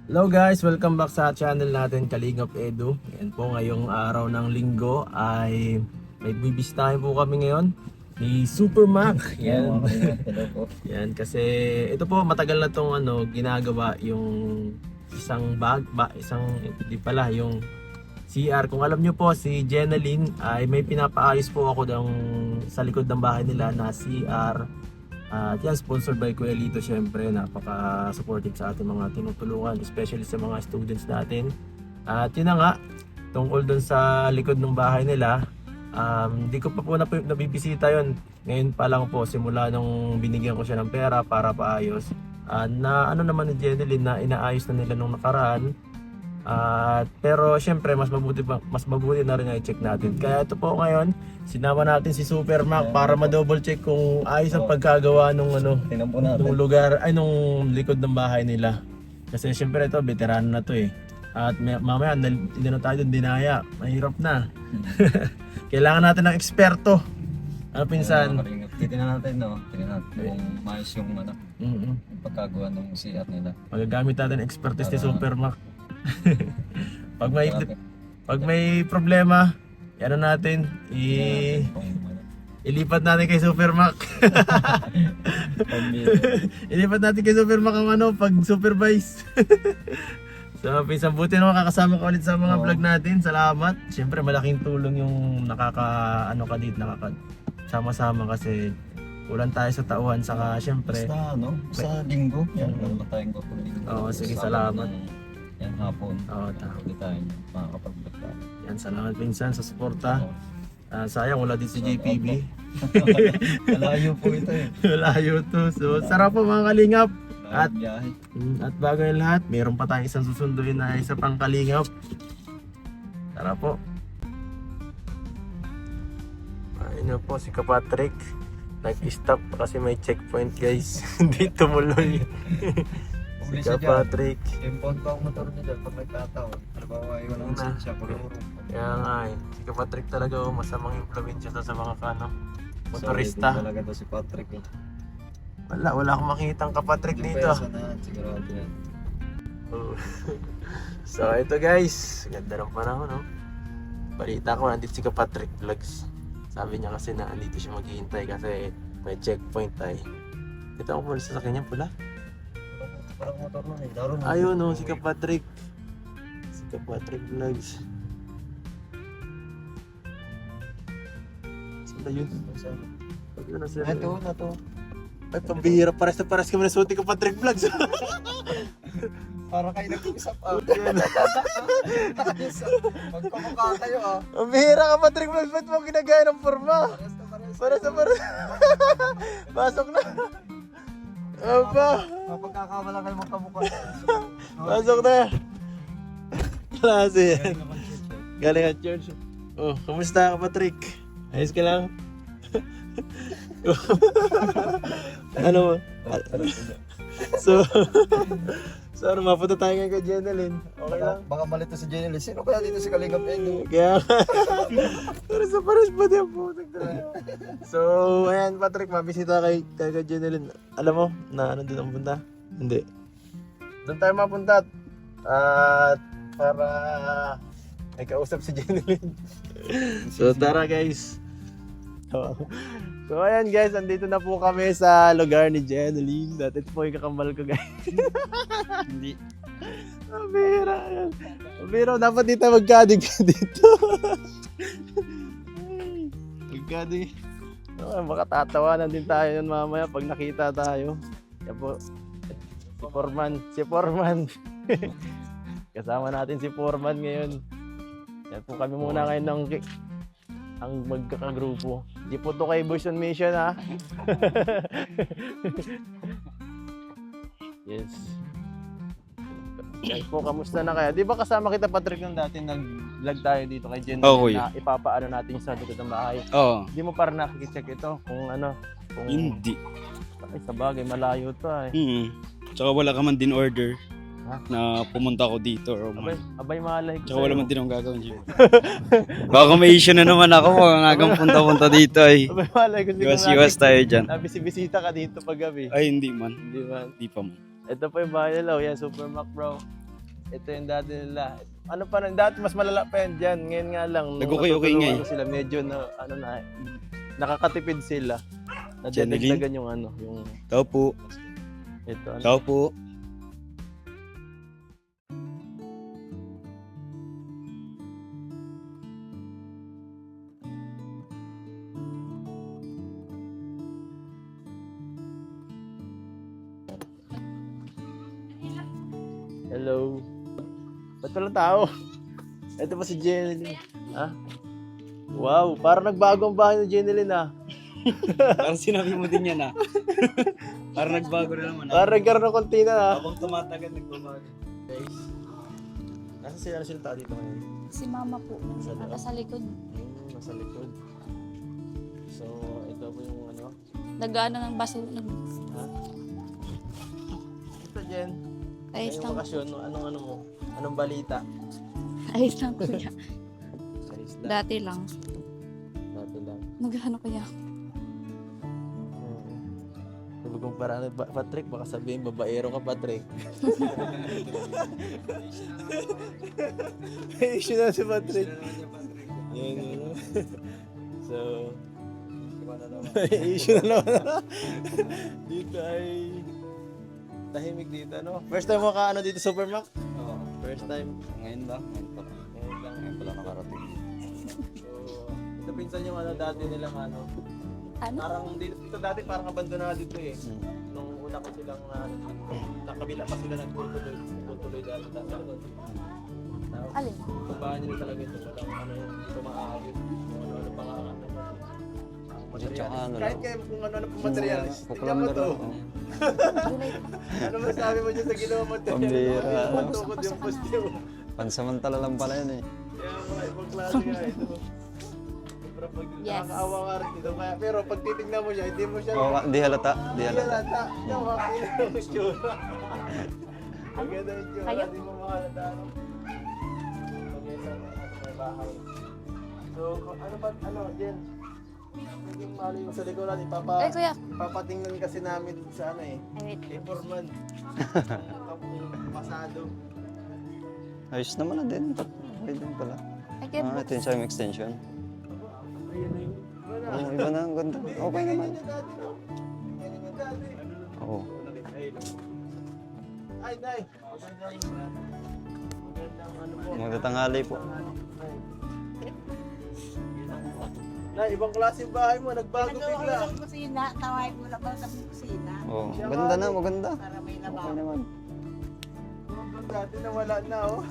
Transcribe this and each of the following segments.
Hello guys, welcome back sa channel natin Kalingap Edu. Yan po, ngayong araw ng linggo ay may bibisitahin po kami ngayon ni Super Mac. Yan. Yan kasi ito po matagal na tong ginagawa yung isang hindi pala yung CR. Kung alam nyo po, si Jenaline ay may pinapaayos po ako sa likod ng bahay nila na CR. At yan, sponsored by Kuya Lito, syempre napaka-supportive sa ating mga tinutulungan, especially sa mga students natin. At yun na nga, tungkol dun sa likod ng bahay nila, hindi ko pa po nabibisita yun. Ngayon pa lang po, simula nung binigyan ko siya ng pera para paayos. Na ano naman ni Jeneline na inaayos na nila nung nakaraan. Pero syempre mas mabuti na rin i-check natin. Kaya ito po ngayon, sinama natin si Super Mac para ma-double check kung ayos ang pagkagawa nung nung lugar ay nung likod ng bahay nila. Kasi syempre ito veterano na to eh. At mamaya hindi na tayo dinaya. Mahirap na. Kailangan natin ng eksperto. Ano pinsan? Tingnan natin kung maayos yung yung pagkagawa ng CR nila. Magagamit natin expertise ni Super Mac. pag may problema, natin ilipat natin kay Super Mac. Ilipat natin kay Super Mac ang pag supervise. So, pinsan buti na makakasama ka ulit sa mga vlog natin. Salamat. Siyempre malaking tulong yung nakakasama-sama kasi ulan tayo sa tauhan, saka siyempre sa linggo. Yan, wala tayong linggo. Oo, sige, salamat. Yan hapon. Oo, tama. Hindi tayo makakapag-vlog tayo. Yan, salamat pinsan sa suporta. Sayang wala din si JPB. Malayo po ito eh. Malayo to. So, sarap po mga kalingap. At biyahe. bago yung lahat, mayroon pa tayong isang susunduin na isa pang kalingap. Tara po. Ayun na po si Kapatrick. Nag-stop kasi may checkpoint guys. Hindi tumuloy. Si Kapatrick. Impound pa ang motor niya dyan pag nagtataon. Halimbawa, iwan ang siya. Kaya nga si Kapatrick talaga masamang impluwensya sa mga motorista. Talaga to si Patrick. Wala akong makitang Kapatrick dito. Sigurado yan. So ito guys, ganda ng panahon Balita ko nandito si Kapatrick Vlogs. Sabi niya kasi na andito siya maghihintay kasi may checkpoint ay. Ito ang pulis sa kanya pula. Parang motor nun eh. Ayun si Kapatrick. Si Kapatrick Vlogs. Saan ba yun? Ayun na sila. Ito na to. Ay, pambihira. Pares kami na suot ni Kapatrick Vlogs. Parang kayo nag-usap Magkamukha kayo Pambihira Kapatrick Vlogs. Ba't mo ginagaya ng forma? Pares. Pasok na. Aba. Mapagkakamala kayo magkamukha. Pasok na. Klase yan. Galing at church. Kamusta ka Patrick? Ayos ka lang? Ano mo? So mapunta tayo ngayon kay Jeneline. Okay lang? Baka malito si Jeneline. Sino kaya dito si Kalingap Edu? Kaya pares pa din po. So ayan Patrick, mabisita kay Jeneline. Alam mo na doon ang punta? Hindi. Doon tayo mapunta. At para may kausap si Jeneline. So tara guys. So ayan guys, andito na po kami sa lugar ni Jeneline. Dati ito po yung kakambal ko guys. Hindi. Pero dapat dito magkadig dito. Magkadig. Makatatawanan din tayo nun mamaya pag nakita tayo. Yan po. Si Foreman. Kasama natin si Foreman ngayon. Yan po kami muna ngayon ang magkakagrupo. Di po to kay Boys on Mission Yes. Yan po, kamusta na kaya? Di ba kasama kita Patrick nung dati nag-vlog tayo dito kay Jen na ipapaano natin sa likod ng bahay? Oo. Di mo para nakikicheck ito kung Hindi. Ay, sa bagay, malayo to Tsaka wala ka man din order. na pumunta ako dito. Or Abay malay ko. tsaka wala man din akong gagawin dyan. Baka may issue na naman ako kung agang punta-punta dito ay. Abay malay ko. Iwas tayo dyan. Nabisibisita ka dito pag gabi. Ay hindi man. Hindi man. Di pa man. Ito po yung bahay nila. Yan, Super Mac bro. Ito yung dati nila. Ano pa nang dati mas malala pa yan dyan. Ngayon nga lang. nung Nag-okay-okay nga natutulungan sila, medyo na, nakakatipid sila. Channeling? Nadedagdagan yung yung Tao po. ito. Tao po. Hello. Ba't walang tao? Ito pa si Jeneline. Ha? Wow, parang nagbago ang bahay ni Jeneline ah. Parang sinabi mo din yan ah. Parang nagbago na naman ah. Parang nagkaroon ng konti na ah. Habang tumatagal, nagbabago. Guys, nasa sila tao dito ngayon? Si mama po, nasa likod. Nasa likod. So, ito po yung Nag-ano ng baso. Ha? Ito Jen. Ayos Ngayong lang. bakasyon, anong mo? Anong balita? Ayos lang kuya. Ayos lang. Dati lang. Dati lang. Nag-ano kaya? Sabi kong parang Patrick, baka sabihin babaero ka Patrick. May issue na si Patrick. Yan. So, may issue na naman. Dito ay tahimik dito, no? First time mo ka dito Supermac? Oo. First time. Ngayon lang. Ngayon pa lang. Ngayon pa lang nakarating. So, ito pinsan yung dati nilang Ano? parang dito dati parang abandonado dito eh. Nung una ko silang nakabila pa sila nagtutuloy dati tapos Alin? yung bahay nila talaga ito walang dito maayos kung ano pa nga materialis. Kahit kayo kung ano pang materialis. Tingnan mo to. July pa. Ano masabi mo dyan sa ginawa materialis? Pambira. Matukod yung poste mo. Pansamantala lang pala yun eh. Kaya mga ibang klase nga ito. Pero pag Yes. nakakaawa nga rin dito. Pero pag titignan mo siya, hindi mo siya Oo, di halata. Di Hindi halata. halata. Yung makakita yung itsura. Maganda yung itsura. Kayo? Hindi mo makalata. Maganda may bahay. So, Jen? Naging mali yung sa likuran. Ay kuya. Ipapatingnan kasi namin sa Ay wait. Forman. Pasado. Ayos naman na din. Okay din pala. Ay kuya. Ito yung sa extension. Ayun na yun. Wala. Oo, iba na. Ang ganda. Okay naman. Ganyan yung dati, no? Ganyan yung dati. Oo. Ay, Nay. Magandang po. Magtatanghali po. Nay, ibang klase yung bahay mo. Nagbago bigla. Sa kusina, tawag mo na ba sa kusina? Oo. Maganda na, maganda. Para may Okay lababo. naman. Dati na wala na, oh.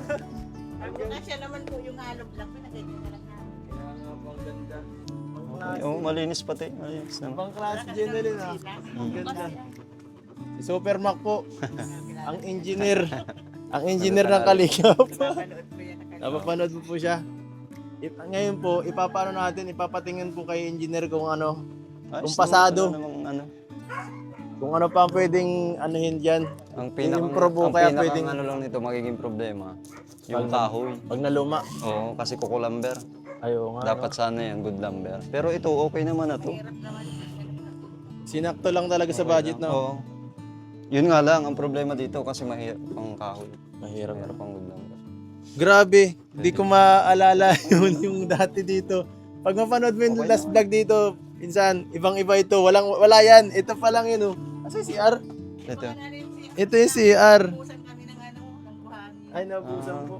Ang mga siya naman po yung alog lang, pinaganda na lang namin. Kaya nga pang ganda. Okay. Oo, malinis pati. Malinis naman. Ibang klase Jeneline, ah. Ang ganda. Si Supermac po. Ang engineer. Ang engineer ng Kalingap. Napanood ko yan. Napapanood mo po siya. Ngayon po, ipapatingin po kay engineer kung Ayos kung naman, pasado. wala namang ano. Kung ano pa ang pwedeng anuhin dyan. Ang I-improve mo, kaya pwedeng- ano lang nito magiging problema. Yung kahoy. Pag naluma. Oo, kasi kukulamber. Ayaw nga. Dapat sana yan, good lumber. Pero ito, okay naman na to. Sinakto lang talaga sa budget, no? Oo. Yun nga lang, ang problema dito kasi mahirap ang kahoy. Mahirap. Mahirap ang good lumber. Grabe, di ko maalala yung dati dito. Pag mapanood mo yung Okay last vlog dito, pinsan, ibang-iba ito. Wala yan. Ito pa lang yun, oh. Asa yung CR? Ito. Ito yung CR. Pusan kami ng ng buhangin. Ay, nabusan po.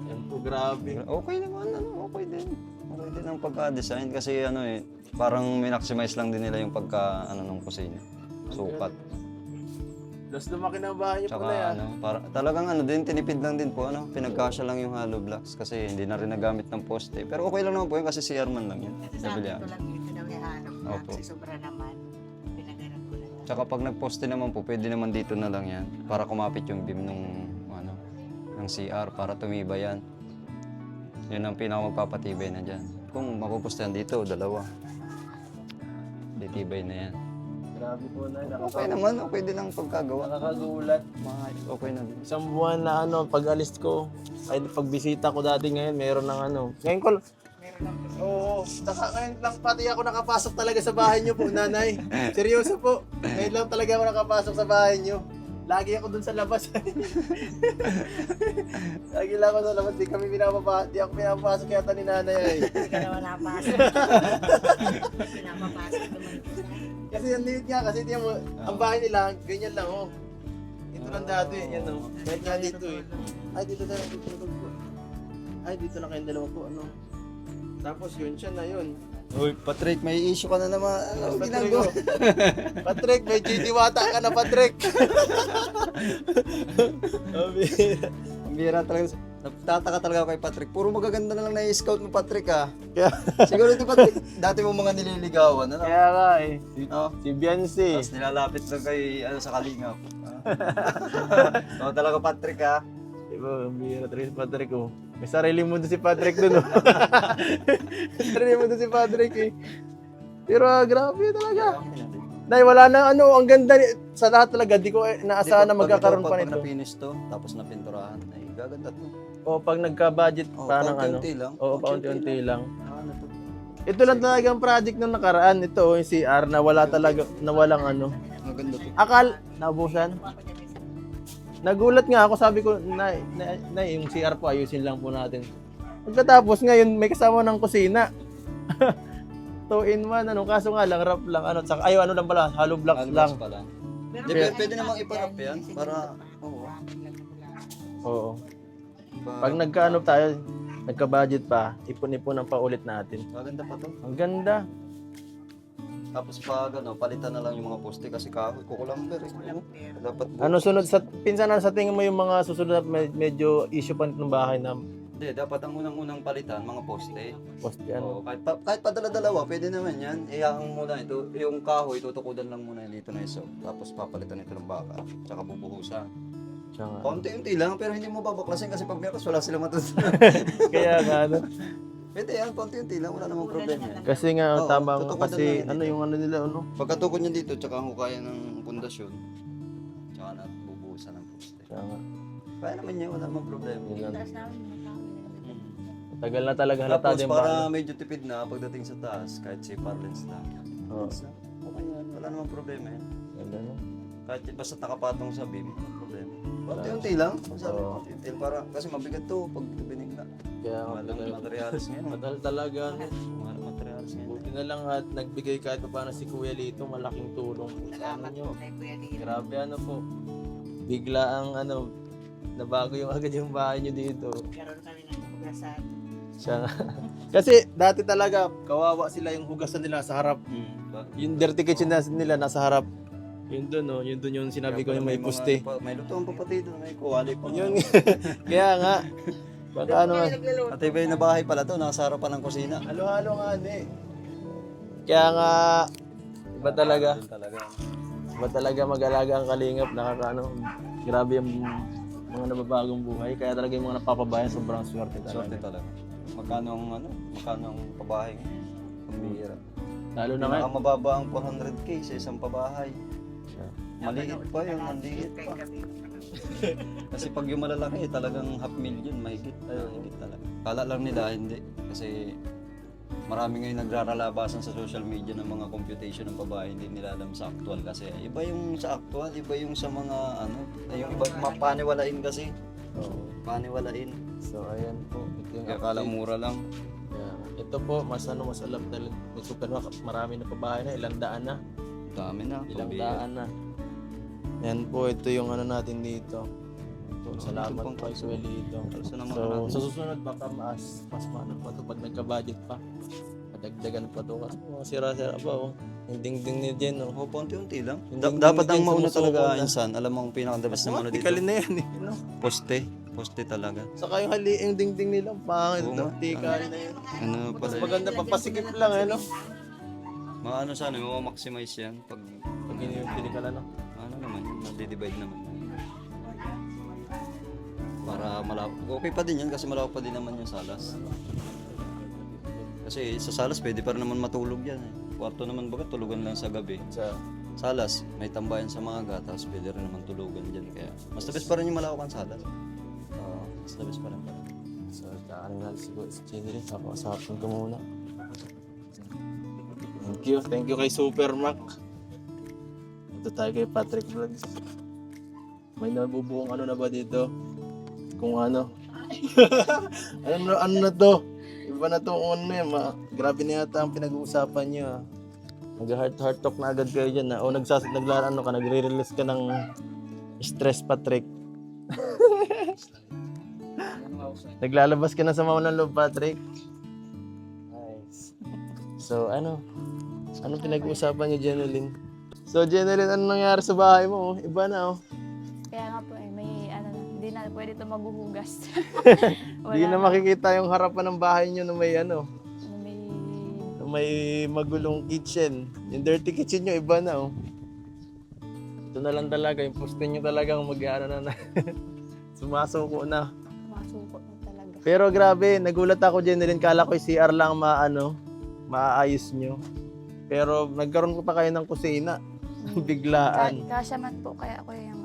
Yan po, grabe. Okay naman, okay din. Okay din ang pagka-design kasi parang minaksimized lang din nila yung ng kusina. Sukat. Tapos lumaki na ang bahay niyo po Tsaka na yan. talagang din, tinipid lang din po, pinagkasya lang yung hollow blocks kasi hindi na rin nagamit ng poste. Pero okay lang naman po yun kasi CR man lang yun. Kasi sabi Nabili ko lang dito daw yung alog lang. Opo. Kasi sobra naman. Pinaganan ko lang. Tsaka pag nagposte naman po, pwede naman dito na lang yan para kumapit yung beam ng CR para tumibay yan. Yun ang pinakamagpapatibay na dyan. Kung mapupustahan dito, dalawa. Ditibay na yan. Grabe po na. Okay naman, okay din ang pagkagawa. Nakakagulat. Okay na din. Isang buwan na pag alis ko, ay pagbisita ko dati ngayon, meron ng Ngayon ko, oo, ngayon lang pati ako nakapasok talaga sa bahay niyo po, nanay. Seryoso po. Ngayon lang talaga ako nakapasok sa bahay niyo. Lagi ako dun sa labas. Lagi lang ako sa labas. Di ako pinapapasok yata ni nanay eh. Hindi ka naman napasok. Pinapapasok naman po sa Kasi ang liit nga, kasi di mo, ang bahay nila, ganyan lang oh. Ito lang dati, yan oh. Kahit nga dito eh. Ay, dito na lang, dito na po. Ay, dito na kayong dalawa po, ano. Tapos yun, siya na yun. Uy, Patrick, may issue ka na naman. Ano Patrick, ginagawa? Patrick, may GD-wata ka na, Patrick. Ang bira talaga. Nagtataka talaga ako kay Patrick. Puro magaganda na lang na-scout mo, Patrick, ah. Kaya, Siguro ito, Patrick, dati mo mga nililigawan, ano? kaya nga eh. Oh. Si Biancy. Tapos nilalapit lang kay, sa kalingap. Oo talaga, Patrick, ah. Diba, ang bira talaga si Patrick oh. May sarili mundo si Patrick dun oh. May sarili mundo si Patrick eh. Pero grabe talaga. Nay, wala na ano, ang ganda sa lahat talaga. Di ko naasahan na magkakaroon pa Pag nito. na-finish to, tapos napinturahan, ay gaganda to. O pag nagka-budget Oh, pa ng ano. paunti-unti lang. Oo, paunti-unti lang. Ano to? Ito lang talaga ang project nung nakaraan. Ito oh, yung CR na wala talaga, na walang ano. Maganda to. Naubusan? Nagulat nga ako, sabi ko, na, yung CR po, ayusin lang po natin. Pagkatapos ngayon, may kasama ng kusina. 2 in 1, ano, kaso nga lang, wrap lang, ano, saka, ano lang pala, hollow blocks lang. Pa lang. Pero Di, Yeah. pwede namang iparap yan para, oo. Oo. Pag nagkaano tayo, nagka-budget pa, ipon-ipon ang paulit natin. Maganda pa to. Ang ganda. Tapos pag ano, palitan na lang yung mga poste kasi kahoy, kukulamber eh. Oo. Dapat Ano sunod sa, pinsan na sa tingin mo yung mga susunod na medyo issue pa ng bahay na Hindi, dapat ang unang-unang palitan, mga poste. poste, Oo, ano. kahit padala-dalawa, pwede naman yan. Iyakang muna ito, yung kahoy, tutukudan lang muna dito na iso. Tapos papalitan ito ng baka, tsaka bubuhusan. Siya nga. Paunti-unti lang, pero hindi mo babaklasin kasi pag meron wala sila matutunan. Kaya nga, ano. Pwede yan, paunti-unti lang, wala namang problema yan. Kasi nga, Oo, tama nga, tutukudan kasi lang yan ano dito. yung ano nila, ano. Pagkatukod niya dito, tsaka ang hukayan ng pundasyon, tsaka na bubuhusan ng poste. Siya nga. Kaya naman niya, wala namang problema. Yun lang. taas namin yung tao. Tagal na talaga halata Tapos din para ba? medyo tipid na pagdating sa taas, kahit si Parlins lang. Oo. Okay yan, wala namang problema yan. Ganda, no? Kahit basta nakapatong sa beam, walang problema. Unti-unti lang. Sabi Oo. ko, unti para kasi mabigat to pag binigla. Kaya nga, Mahal ng materials ngayon. madal talaga. No? Mahal ng materials ngayon. Buti na lang at nagbigay kahit pa paano si Kuya Lito, malaking tulong po sa ano Salamat nyo. po kay Kuya Lito. Grabe ano po. Bigla ang ano, nabago yung agad yung bahay nyo dito. Karoon kami ng hugasan. Siya nga. Kasi dati talaga, kawawa sila yung hugasan nila sa harap. Yung dirty kitchen nila nasa harap. Yun dun, no? Yun dun yung sinabi ko yung may poste. May lutuan pa pati doon, may kuwali pa. Yun. Kaya nga. Baka ano nga. At iba yung na bahay pala to, nasa harapan ng kusina. Halo-halo nga eh. Kaya nga, iba talaga. Yun talaga. Iba talaga mag-alaga ang kalingap. Nakakaano. Grabe yung mga nababagong buhay. Kaya talaga yung mga napapabayan sobrang swerte Sorte talaga. talaga. Magkano ang pabahay? Pambihira. Lalo na nga. Mababa ang 400k sa isang pabahay. Maliit pa yun, maliit Kay pa. kami. Kasi pag yung malalaki, talagang 500,000, mahigit. Mahigit talaga. Kala lang nila, hindi. Kasi marami ngayon nagraralabasan sa social media ng mga computation ng babae, hindi nila alam sa actual kasi. Iba yung sa actual, iba yung sa mga ano, yung iba paniwalain kasi. Oo. Paniwalain. So, ayan po. Ito yung Kaya kala update. mura lang. Yeah. Ito po, mas alam talaga. May super marami na pabahay na. Ilang daan na. Dami na. Ilang pambihira. daan na. Yan po, ito yung ano natin dito. So, salamat ito pang po kay Kuya Lito. Kalso naman So, natin. sa susunod baka mas maano pa to pag nagka-budget pa. Padagdagan pa to kasi mga sira-sira pa oh. Yung dingding ni Jen oh. O, paunti-unti lang. Yung dingding Dapat ni ang Jen mauna sumusuko talaga, na. insan. Alam mo ang pinaka-the best na ano dito? Tikalin na yan eh. No? Poste. Poste talaga. Saka yung yung dingding nila, pangit Oo na. nga. Tikalin na yan. Ano pala Mas yun? maganda pa, pasikip lang eh no. Maano sana, maximize yan. Pag Pag pinikalan no. ano naman, nadi-divide naman. Para malawak. Okay pa din yan kasi malawak pa din naman yung salas. Kasi sa salas pwede pa rin naman matulog yan eh. Kwarto naman baga tulugan lang sa gabi. Sa Salas, may tambayan sa mga tapos pwede rin naman tulugan dyan. Kaya mas the best pa rin yung malawak ang salas. Mas the best pa rin pala. So, kakanin natin siguro si Chinry. Kapasapin ko muna. Thank you. Thank you kay Super Mac. Ito tayo kay Patrick Vlogs. May nabubuong ano na ba dito? Kung ano. ano na to? Iba na to ano eh. Grabe na yata ang pinag-uusapan nyo ah. Nag-heart talk na agad kayo dyan na. O nagre-release ka ng stress, Patrick. Naglalabas ka na sa mga ng loob, Patrick. Nice. So ano pinag-uusapan niyo, Jeneline? So Jeneline, ano nangyari sa bahay mo? Iba na oh. Kaya nga po may hindi na pwede ito maghuhugas. Hindi na makikita yung harapan ng bahay niyo na may may may magulong kitchen. Yung dirty kitchen niyo iba na oh. Ito na lang talaga, yung poste niyo talagang na sumasuko na. masuko na talaga. Pero grabe, nagulat ako, Jeneline. Kala ko yung CR lang maaayos nyo. Pero nagkaroon ko pa kayo ng kusina. Biglaan. Kasya man po kaya ako yung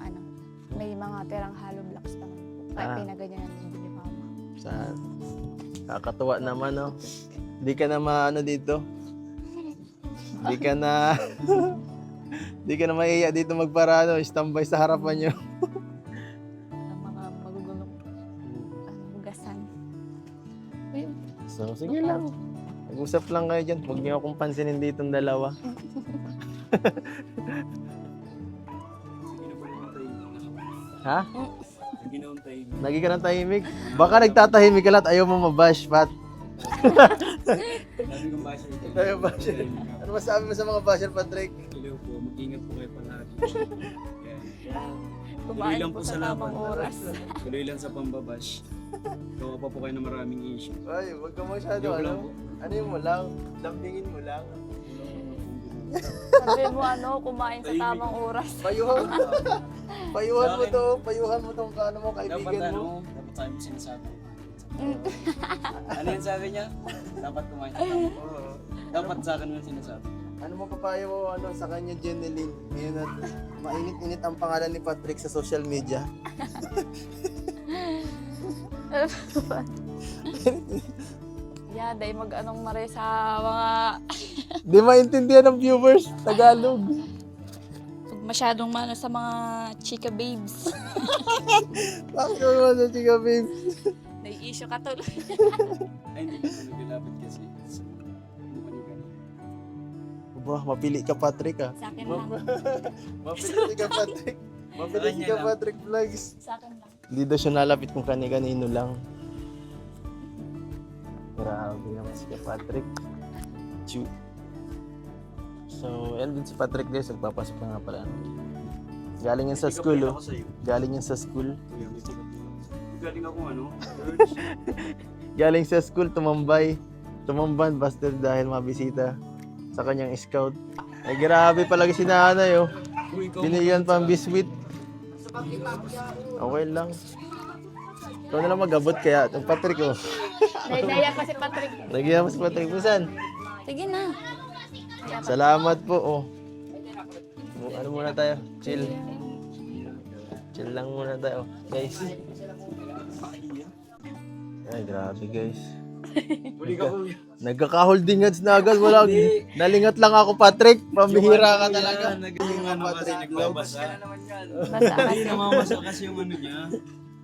may mga tirang hollow blocks naman po. Kaya pinaganyan din ni mama. Kakatuwa naman, no? Di ka na dito. Di ka na maiiya dito magparano, standby sa harapan nyo. Ang mga magugulong hugasan. Ayun. So, sige lang. Mag-usap lang kayo dyan. Huwag niyo akong pansinin dito ng dalawa. Ha? Lagi ka ng tahimik? Baka nagtatahimik ka lahat. Ayaw mo mabash, Pat. Tayo basher. Ano masabi mo sa mga basher, Patrick? Hello po, mag-ingat po kayo palagi. Kumain po sa tamang oras. Tuloy lang sa pambabash. Gawa pa po kayo ng maraming issue. Ay, wag ka masyado, Joke lang po. Ano yun mo lang? Lambingin mo lang. Sabi mo kumain sa tamang oras. Payuhan. Payuhan mo to. Payuhan mo tong kaano mo, kaibigan mo. Dapat tayo mo sinasabi. Ano yan sabi niya? Dapat kumain sa tama. Dapat sa akin mo sinasabi. Ano mo papayo mo sa kanya, Jeneline? Ngayon na mainit-init ang pangalan ni Patrick sa social media. Dahil mag-anong mare sa mga Di maintindihan ng viewers, Tagalog. masyadong sa mga chika babes. Bakit naman sa chika, babe? Nai-issue ka tuloy. Ay, hindi ko naglilapit kasi. Mukha niyo Bah, mapili ka, Patrick, ah. Sa akin lang. Mapili ka, Patrick. Mapili ka, Patrick Vlogs. Sa akin lang. Hindi daw siya nalapit kung kani-kanino lang. Grabe naman si Patrick. Chew. So, yan din si Patrick guys. Nagpapasok na nga pala. Galing yan sa school, oh. Galing yan sa school. Galing ako Galing sa school, tumambay. Tumamban basta dahil mabisita sa kanyang scout. Ay, grabe palagi si nanay, oh. Binigyan pang biscuit. Okay lang. Ikaw na lang mag-abot kaya. Itong Patrick, oh. Naya pa si Patrick. Nagyan mo si Patrick. Pusan? Sige na. Salamat po, oh. Ano muna tayo? Chill. Chill lang muna tayo, guys. Ay, grabe, guys. Nagkaka-holding hands na agad. Wala. Nalingat lang ako, Patrick. Pambihira ka talaga. Yung ano kasi nagbabasa. Basta Hindi namamasa kasi yung ano niya.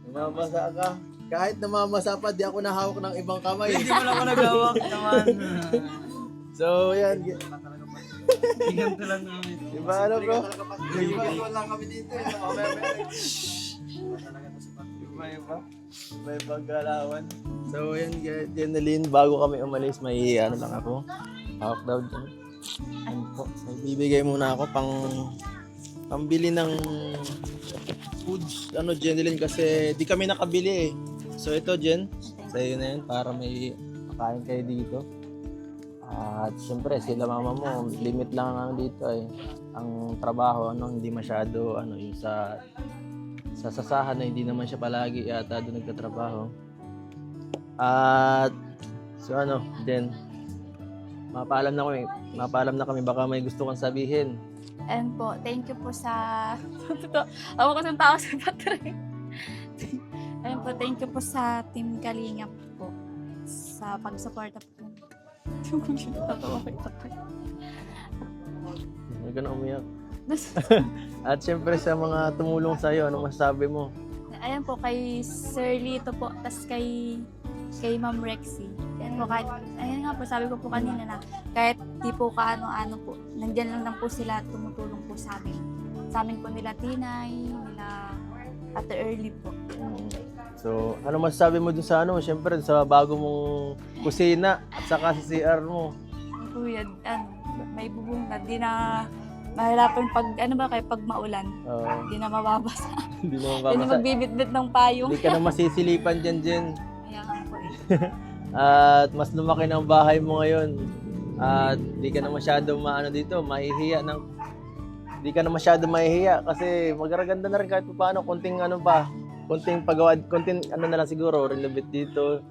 Namamasa ka. Kahit namamasa pa, di ako nahawak ng ibang kamay. Hindi mo lang ako nagawak naman. So, yan. Tingnan ko lang namin. Diba ano, bro? lang kami dito. Iba. May paggalawan. So, yan, Jeneline, bago kami umalis, may ano lang ako. Hawak daw dyan. Ano po? May bibigay muna ako pambili ng foods, Jeneline, kasi di kami nakabili eh. So, ito, Jen, sa'yo na yun, para may makain kayo dito. At syempre, sila mama mo, limit lang ang dito eh. Ang trabaho, hindi masyado, yung sa sasahan na hindi naman siya palagi yata doon nagtatrabaho. At so then mapaalam na kami, baka may gusto kang sabihin. And po, thank you po sa ako kasi ang tao sa Patrick. Ayun po, thank you po sa Team Kalingap po sa pag-suporta po. May ganun umiyak. At syempre sa mga tumulong sa'yo, ano masasabi mo? Ayan po, kay Sir Lito po, tas kay Ma'am Rexy. Ayan po, kahit, ayan nga po, sabi ko po kanina na kahit di po kaano-ano po, nandyan lang po sila, tumutulong po sa amin. Sa amin po nila Tinay, nila Ate Early po. So, ano masasabi mo dun sa ano? Syempre sa bago mong kusina at saka sa CR mo. Ang kuya, may bubong na, di na mahirapan pag, pag maulan. Di na mababasa. Hindi mo Di na mababasa. magbibitbit ng payong. Hindi ka na masisilipan dyan, Jen. Kaya nga po eh. At mas lumaki ng bahay mo ngayon. At di ka na masyadong mahihiya di ka na masyadong mahihiya kasi magaganda na rin kahit paano, konting paggawa, konting na lang siguro, renovate dito.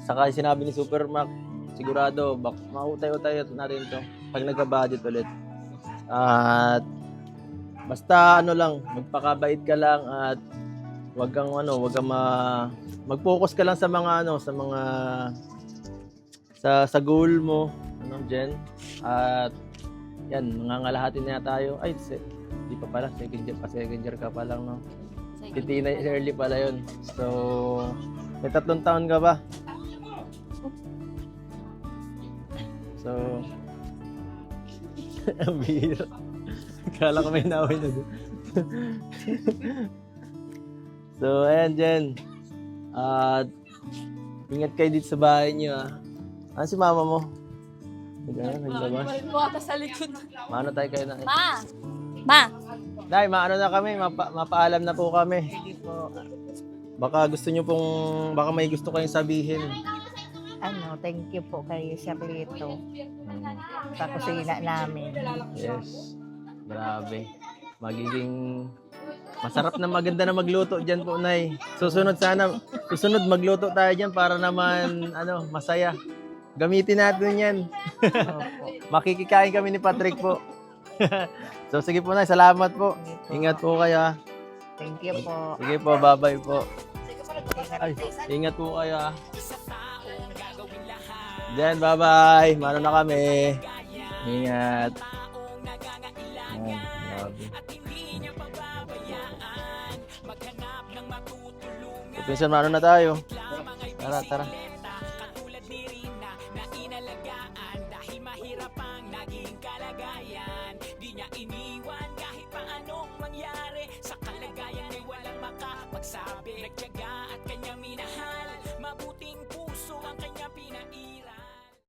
Saka sinabi ni Supermac, sigurado, mautay-utay natin to pag nagka-budget ulit. At basta magpakabait ka lang at wag kang mag-focus ka lang sa mga sa goal mo, Jen. At yan, nangangalahatin na tayo. Ay, di pa pala, second year ka pa lang, no? Titina, early pala yun. So, may 3 taon ka ba? So, ang bihira. Kala ko may naway na doon. So, ayan, Jen. At ingat kayo dito sa bahay niyo, ah. Ano si mama mo? Naglabas. Po ata sa likod. Maano tayo kayo na? Ma! Dahil maano na kami, mapaalam na po kami. Sige po. Baka baka may gusto kayong sabihin. Thank you po kay Charlito. Sa kusina namin. Yes. Grabe. Magiging masarap na maganda na magluto diyan po, Nay. Susunod magluto tayo diyan para naman masaya. Gamitin natin 'yan. Makikikain kami ni Patrick po. So sige po, Nay, salamat po. Ingat po kayo, ah. Thank you po. Sige po, bye-bye po. Ay, ingat po kayo, ah. Then, bye-bye. Mano na kami. Ingat. Ayan, grabe. So, pinsan, mano na tayo. Tara. Iniwan kahit pa anong mangyari sa kalagayan ay walang makapagsabi. Nagtiyaga at kanyang minahal, mabuting puso ang kanyang pinaiwan.